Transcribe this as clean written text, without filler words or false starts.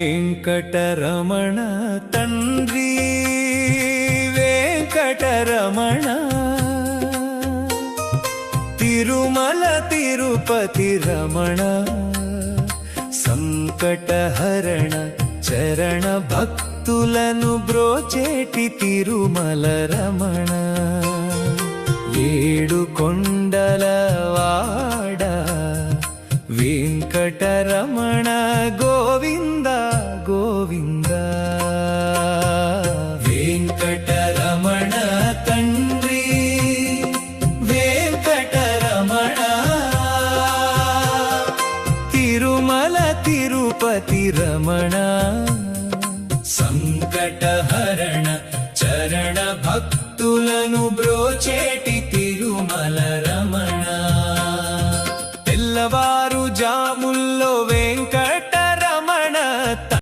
వెంకటరమణ తండ్రి వెంకటరమణ తిరుమల తిరుపతి రమణ సంకటహరణ చరణ భక్తులను బ్రోచేటి తిరుమల రమణ ఏడు కొండల వాడ వెంకటరమణ గోవింద గోవింద వెంకటరమణ తండ్రి వెంకటరమణ తిరుమల తిరుపతి రమణ సంకటహరణ చరణ భక్తులను బ్రోచేటి